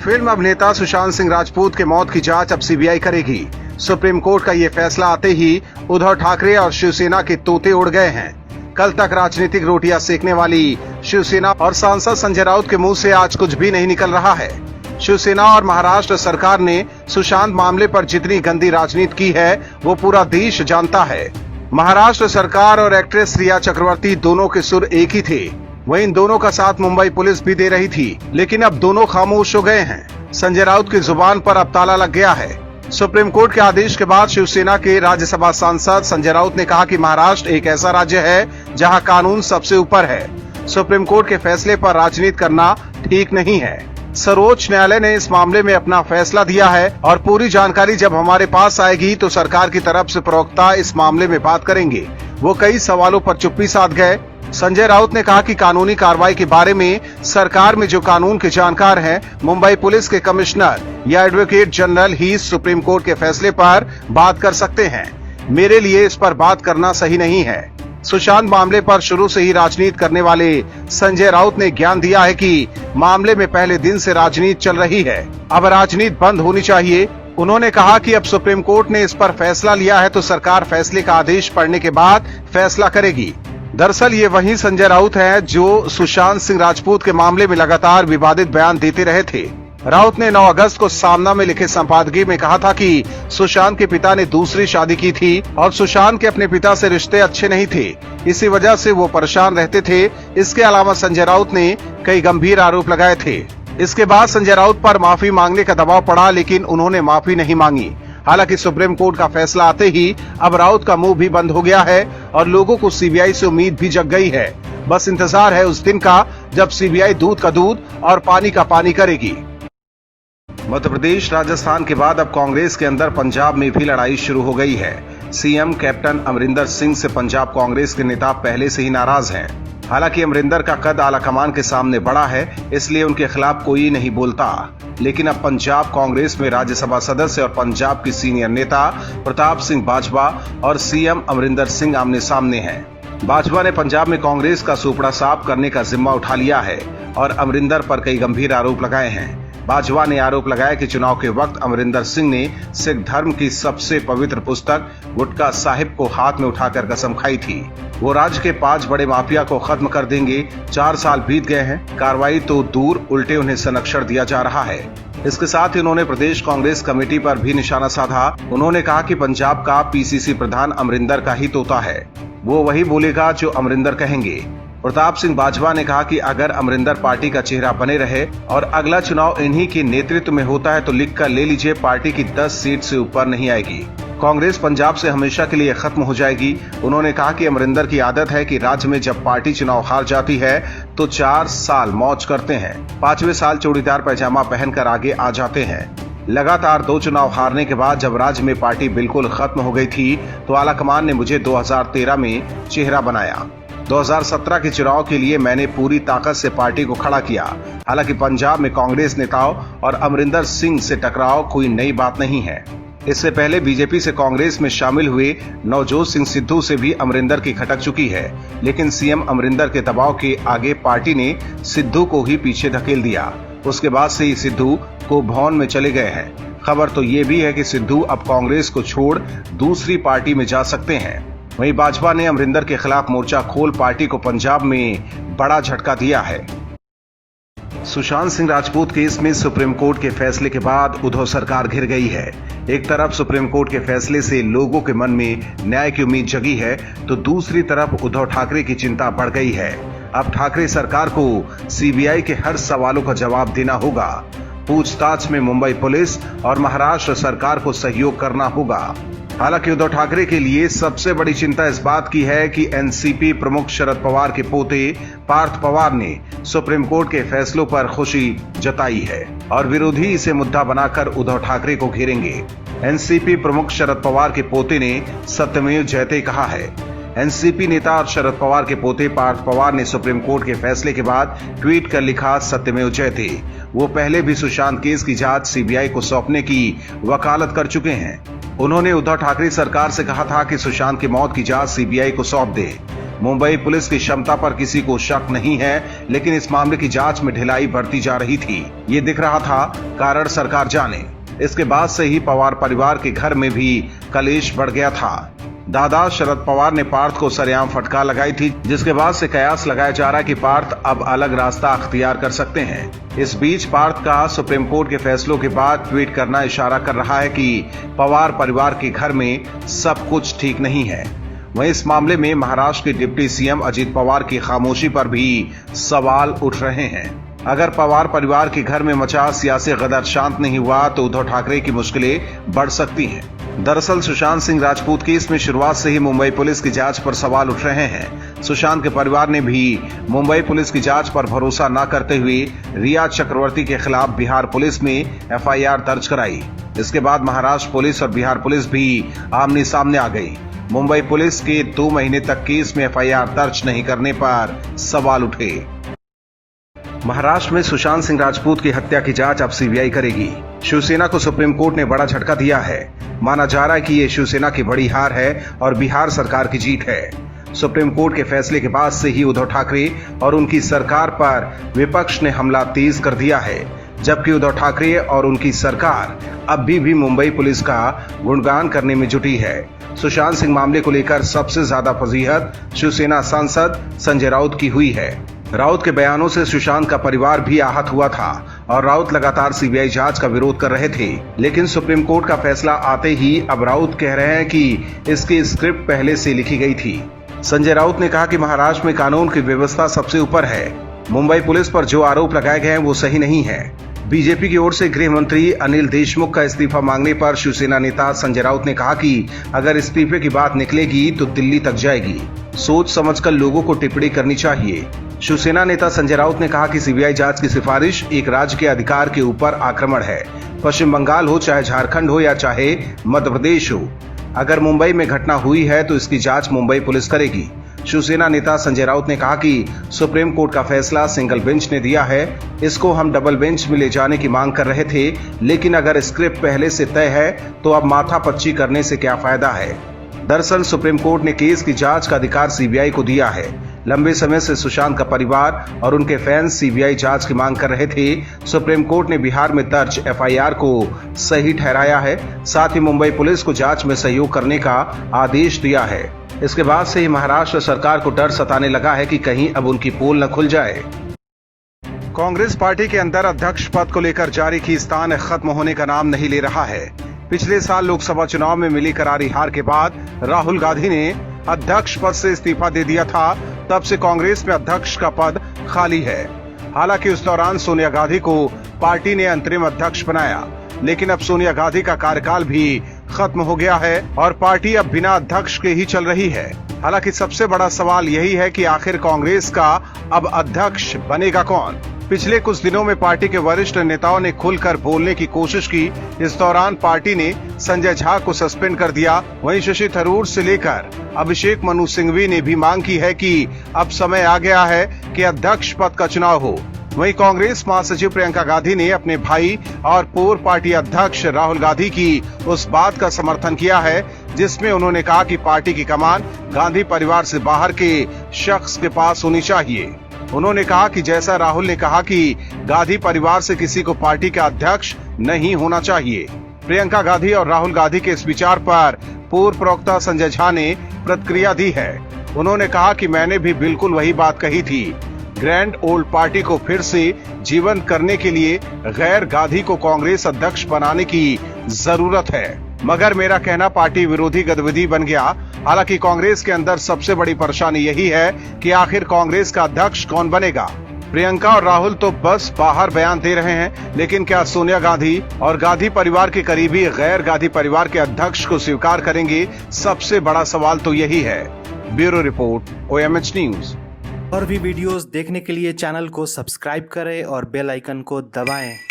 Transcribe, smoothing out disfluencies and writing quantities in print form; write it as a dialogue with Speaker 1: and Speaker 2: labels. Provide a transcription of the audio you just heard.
Speaker 1: Film अभिनेता सुशांत सिंह राजपूत के मौत की जांच अब सीबीआई करेगी। सुप्रीम कोर्ट का ये फैसला आते ही उद्धव ठाकरे और शिवसेना के तोते उड़ गए हैं। कल तक राजनीतिक रोटियां सेकने वाली शिवसेना और सांसद संजय राउत के मुंह से आज कुछ भी नहीं निकल रहा है। शिवसेना और महाराष्ट्र सरकार ने सुशांत मामले पर जितनी गंदी राजनीति की है वो पूरा देश जानता है। महाराष्ट्र सरकार और एक्ट्रेस रिया चक्रवर्ती दोनों के सुर एक ही थे। वहीं इन दोनों का साथ मुंबई पुलिस भी दे रही थी, लेकिन अब दोनों खामोश हो गए हैं। संजय राउत की जुबान पर अब ताला लग गया है। सुप्रीम कोर्ट के आदेश के बाद शिवसेना के राज्यसभा सांसद संजय राउत ने कहा कि महाराष्ट्र एक ऐसा राज्य है जहां कानून सबसे ऊपर है। सुप्रीम कोर्ट के फैसले पर राजनीति करना ठीक नहीं है। सर्वोच्च न्यायालय ने इस मामले में अपना फैसला दिया है और पूरी जानकारी जब हमारे पास आएगी तो सरकार की तरफ से प्रवक्ता इस मामले में बात करेंगे। वो कई सवालों पर चुप्पी साध गए। संजय राउत ने कहा कि कानूनी कार्रवाई के बारे में सरकार में जो कानून के जानकार हैं, मुंबई पुलिस के कमिश्नर या एडवोकेट जनरल ही सुप्रीम कोर्ट के फैसले पर बात कर सकते हैं। मेरे लिए इस पर बात करना सही नहीं है। सुशांत मामले पर शुरू से ही राजनीति करने वाले संजय राउत ने ज्ञान दिया है कि मामले में पहले दिन से राजनीति चल रही है। अब राजनीति बंद होनी चाहिए। उन्होंने कहा कि अब सुप्रीम कोर्ट ने इस पर फैसला लिया है तो सरकार फैसले का आदेश पढ़ने के बाद फैसला करेगी। दरअसल ये वही संजय राउत हैं जो सुशांत सिंह राजपूत के मामले में लगातार विवादित बयान देते रहे थे। राउत ने 9 अगस्त को सामना में लिखे संपादकीय में कहा था कि सुशांत के पिता ने दूसरी शादी की थी और सुशांत के अपने पिता से रिश्ते अच्छे नहीं थे, इसी वजह से वो परेशान रहते थे। इसके अलावा संजय राउत ने कई गंभीर आरोप लगाए थे। इसके बाद संजय राउत पर माफी मांगने का दबाव पड़ा, लेकिन उन्होंने माफी नहीं मांगी। हालांकि सुप्रीम कोर्ट का फैसला आते ही अब राउत का मुंह भी बंद हो गया है और लोगों को सीबीआई से उम्मीद भी जग गई है। बस इंतजार है उस दिन का जब सीबीआई दूध का दूध और पानी का पानी करेगी। मध्य प्रदेश, राजस्थान के बाद अब कांग्रेस के अंदर पंजाब में भी लड़ाई शुरू हो गई है। सीएम कैप्टन अमरिंदर सिंह से पंजाब कांग्रेस के नेता पहले से ही नाराज हैं। हालांकि अमरिंदर का कद आलाकमान के सामने बड़ा है, इसलिए उनके खिलाफ कोई नहीं बोलता। लेकिन अब पंजाब कांग्रेस में राज्यसभा सदस्य और पंजाब की सीनियर नेता प्रताप सिंह बाजवा और सीएम अमरिंदर सिंह आमने सामने हैं। बाजवा ने पंजाब में कांग्रेस का सुपड़ा साफ करने का जिम्मा उठा लिया है और अमरिंदर पर कई गंभीर आरोप लगाए हैं। बाजवा ने आरोप लगाया कि चुनाव के वक्त अमरिंदर सिंह ने सिख धर्म की सबसे पवित्र पुस्तक गुटका साहिब को हाथ में उठाकर कसम खाई थी। वो राज्य के 5 बड़े माफिया को खत्म कर देंगे। 4 साल बीत गए हैं, कार्रवाई तो दूर, उल्टे उन्हें संरक्षण दिया जा रहा है। इसके साथ ही उन्होंने प्रदेश कांग्रेस कमेटी पर भी निशाना साधा। उन्होंने कहा कि पंजाब का पीसीसी प्रधान अमरिंदर का ही तोता है, वो वही बोलेगा जो अमरिंदर कहेंगे। प्रताप सिंह बाजवा ने कहा कि अगर अमरिंदर पार्टी का चेहरा बने रहे और अगला चुनाव इन्हीं के नेतृत्व में होता है तो लिख कर ले लीजिए, पार्टी की 10 सीट से ऊपर नहीं आएगी। कांग्रेस पंजाब से हमेशा के लिए खत्म हो जाएगी। उन्होंने कहा कि अमरिंदर की आदत है कि राज्य में जब पार्टी चुनाव हार जाती है तो 4 साल मौज करते हैं, 5वें साल चूड़ीदार पैजामा पहनकर आगे आ जाते हैं। लगातार 2 चुनाव हारने के बाद जब राज्य में पार्टी बिल्कुल खत्म हो गई थी तो आलाकमान ने मुझे 2013 में चेहरा बनाया। 2017 के चुनाव के लिए मैंने पूरी ताकत से पार्टी को खड़ा किया। हालांकि पंजाब में कांग्रेस नेताओं और अमरिंदर सिंह से टकराव कोई नई बात नहीं है। इससे पहले बीजेपी से कांग्रेस में शामिल हुए नवजोत सिंह सिद्धू से भी अमरिंदर की खटक चुकी है, लेकिन सीएम अमरिंदर के दबाव के आगे पार्टी ने सिद्धू को ही पीछे धकेल दिया। उसके बाद से ही सिद्धू को भवन में चले गए हैं। खबर तो ये भी है कि सिद्धू अब कांग्रेस को छोड़ दूसरी पार्टी में जा सकते हैं। वहीं भाजपा ने अमरिंदर के खिलाफ मोर्चा खोल पार्टी को पंजाब में बड़ा झटका दिया है। सुशांत सिंह राजपूत केस में सुप्रीम कोर्ट के फैसले के बाद उद्धव सरकार घिर गई है। एक तरफ सुप्रीम कोर्ट के फैसले से लोगों के मन में न्याय की उम्मीद जगी है तो दूसरी तरफ उद्धव ठाकरे की चिंता बढ़ गई है। अब ठाकरे सरकार को सीबीआई के हर सवालों का जवाब देना होगा। पूछताछ में मुंबई पुलिस और महाराष्ट्र सरकार को सहयोग करना होगा। हालांकि उद्धव ठाकरे के लिए सबसे बड़ी चिंता इस बात की है कि एनसीपी प्रमुख शरद पवार के पोते पार्थ पवार ने सुप्रीम कोर्ट के फैसलों पर खुशी जताई है और विरोधी इसे मुद्दा बनाकर उद्धव ठाकरे को घेरेंगे। एनसीपी प्रमुख शरद पवार के पोते ने सत्यमेव जयते कहा है। एनसीपी नेता और शरद पवार के पोते पार्थ पवार ने सुप्रीम कोर्ट के फैसले के बाद ट्वीट कर लिखा, सत्यमेव जयते। वो पहले भी सुशांत केस की जांच सीबीआई को सौंपने की वकालत कर चुके हैं। उन्होंने उद्धव ठाकरे सरकार से कहा था कि सुशांत की मौत की जांच सीबीआई को सौंप दे। मुंबई पुलिस की क्षमता पर किसी को शक नहीं है, लेकिन इस मामले की जांच में ढिलाई बरती जा रही थी। ये दिख रहा था, कारण सरकार जाने। इसके बाद से ही पवार परिवार के घर में भी कलेश बढ़ गया था। दादा शरद पवार ने पार्थ को सरेआम फटकार लगाई थी, जिसके बाद से कयास लगाया जा रहा है कि पार्थ अब अलग रास्ता अख्तियार कर सकते हैं। इस बीच पार्थ का सुप्रीम कोर्ट के फैसलों के बाद ट्वीट करना इशारा कर रहा है कि पवार परिवार के घर में सब कुछ ठीक नहीं है। वहीं इस मामले में महाराष्ट्र के डिप्टी सीएम अजित पवार की खामोशी पर भी सवाल उठ रहे हैं। अगर पवार परिवार के घर में मचा सियासी गदर शांत नहीं हुआ तो उद्धव ठाकरे की मुश्किलें बढ़ सकती हैं। दरअसल सुशांत सिंह राजपूत केस में शुरुआत से ही मुंबई पुलिस की जांच पर सवाल उठ रहे हैं। सुशांत के परिवार ने भी मुंबई पुलिस की जांच पर भरोसा न करते हुए रिया चक्रवर्ती के खिलाफ बिहार पुलिस में एफआईआर दर्ज कराई। इसके बाद महाराष्ट्र पुलिस और बिहार पुलिस भी आमने सामने आ गई। मुंबई पुलिस के 2 महीने तक केस में एफआईआर दर्ज नहीं करने पर सवाल उठे। महाराष्ट्र में सुशांत सिंह राजपूत की हत्या की जांच अब सीबीआई करेगी। शिवसेना को सुप्रीम कोर्ट ने बड़ा झटका दिया है। माना जा रहा है कि ये शिवसेना की बड़ी हार है और बिहार सरकार की जीत है। सुप्रीम कोर्ट के फैसले के बाद से ही उद्धव ठाकरे और उनकी सरकार पर विपक्ष ने हमला तेज कर दिया है, जबकि उद्धव ठाकरे और उनकी सरकार अब भी मुंबई पुलिस का गुणगान करने में जुटी है। सुशांत सिंह मामले को लेकर सबसे ज्यादा फजीहत शिवसेना सांसद संजय राउत की हुई है। राउत के बयानों से सुशांत का परिवार भी आहत हुआ था और राउत लगातार सीबीआई जांच का विरोध कर रहे थे, लेकिन सुप्रीम कोर्ट का फैसला आते ही अब राउत कह रहे हैं कि इसकी स्क्रिप्ट पहले से लिखी गई थी। संजय राउत ने कहा कि महाराष्ट्र में कानून की व्यवस्था सबसे ऊपर है। मुंबई पुलिस पर जो आरोप लगाए गए हैं वो सही नहीं है। बीजेपी की ओर से गृह मंत्री अनिल देशमुख का इस्तीफा मांगने पर शिवसेना नेता संजय राउत ने कहा कि अगर इस्तीफे की बात निकलेगी तो दिल्ली तक जाएगी। सोच समझकर लोगों को टिप्पणी करनी चाहिए। शिवसेना नेता संजय राउत ने कहा कि सीबीआई जांच की सिफारिश एक राज्य के अधिकार के ऊपर आक्रमण है। पश्चिम बंगाल हो, चाहे झारखंड हो या चाहे मध्य प्रदेश हो, अगर मुंबई में घटना हुई है तो इसकी जांच मुंबई पुलिस करेगी। शिवसेना नेता संजय राउत ने कहा कि सुप्रीम कोर्ट का फैसला सिंगल बेंच ने दिया है, इसको हम डबल बेंच में ले जाने की मांग कर रहे थे, लेकिन अगर स्क्रिप्ट पहले से तय है तो अब माथापच्ची करने से क्या फायदा है। दरअसल सुप्रीम कोर्ट ने केस की जांच का अधिकार सीबीआई को दिया है। लंबे समय से सुशांत का परिवार और उनके फैंस सीबीआई जांच की मांग कर रहे थे। सुप्रीम कोर्ट ने बिहार में दर्ज एफआईआर को सही ठहराया है, साथ ही मुंबई पुलिस को जांच में सहयोग करने का आदेश दिया है। इसके बाद से ही महाराष्ट्र सरकार को डर सताने लगा है कि कहीं अब उनकी पोल न खुल जाए। कांग्रेस पार्टी के अंदर अध्यक्ष पद को लेकर जारी खींचतान खत्म होने का नाम नहीं ले रहा है। पिछले साल लोकसभा चुनाव में मिली करारी हार के बाद राहुल गांधी ने अध्यक्ष पद से इस्तीफा दे दिया था। तब से कांग्रेस में अध्यक्ष का पद खाली है। हालांकि उस दौरान सोनिया गांधी को पार्टी ने अंतरिम अध्यक्ष बनाया, लेकिन अब सोनिया गांधी का कार्यकाल भी खत्म हो गया है और पार्टी अब बिना अध्यक्ष के ही चल रही है। हालांकि सबसे बड़ा सवाल यही है कि आखिर कांग्रेस का अब अध्यक्ष बनेगा कौन। पिछले कुछ दिनों में पार्टी के वरिष्ठ नेताओं ने खुलकर बोलने की कोशिश की। इस दौरान पार्टी ने संजय झा को सस्पेंड कर दिया। वहीं शशि थरूर से लेकर अभिषेक मनु सिंघवी ने भी मांग की है कि अब समय आ गया है कि अध्यक्ष पद का चुनाव हो। वहीं कांग्रेस महासचिव प्रियंका गांधी ने अपने भाई और पूर्व पार्टी अध्यक्ष राहुल गांधी की उस बात का समर्थन किया है जिसमें उन्होंने कहा कि पार्टी की कमान गांधी परिवार से बाहर के शख्स के पास होनी चाहिए। उन्होंने कहा कि जैसा राहुल ने कहा कि गांधी परिवार से किसी को पार्टी का अध्यक्ष नहीं होना चाहिए। प्रियंका गांधी और राहुल गांधी के इस विचार पर पूर्व प्रवक्ता संजय झा ने प्रतिक्रिया दी है। उन्होंने कहा कि मैंने भी बिल्कुल वही बात कही थी। ग्रैंड ओल्ड पार्टी को फिर से जीवंत करने के लिए गैर गांधी को कांग्रेस अध्यक्ष बनाने की जरूरत है, मगर मेरा कहना पार्टी विरोधी गतिविधि बन गया। हालांकि कांग्रेस के अंदर सबसे बड़ी परेशानी यही है कि आखिर कांग्रेस का अध्यक्ष कौन बनेगा। प्रियंका और राहुल तो बस बाहर बयान दे रहे हैं, लेकिन क्या सोनिया गांधी और गांधी परिवार के करीबी गैर गांधी परिवार के अध्यक्ष को स्वीकार करेंगे? सबसे बड़ा सवाल तो यही है। Bureau report, OMH news.
Speaker 2: और भी वीडियोस देखने के लिए चैनल को सब्सक्राइब करें और बेल आइकन को दबाएं।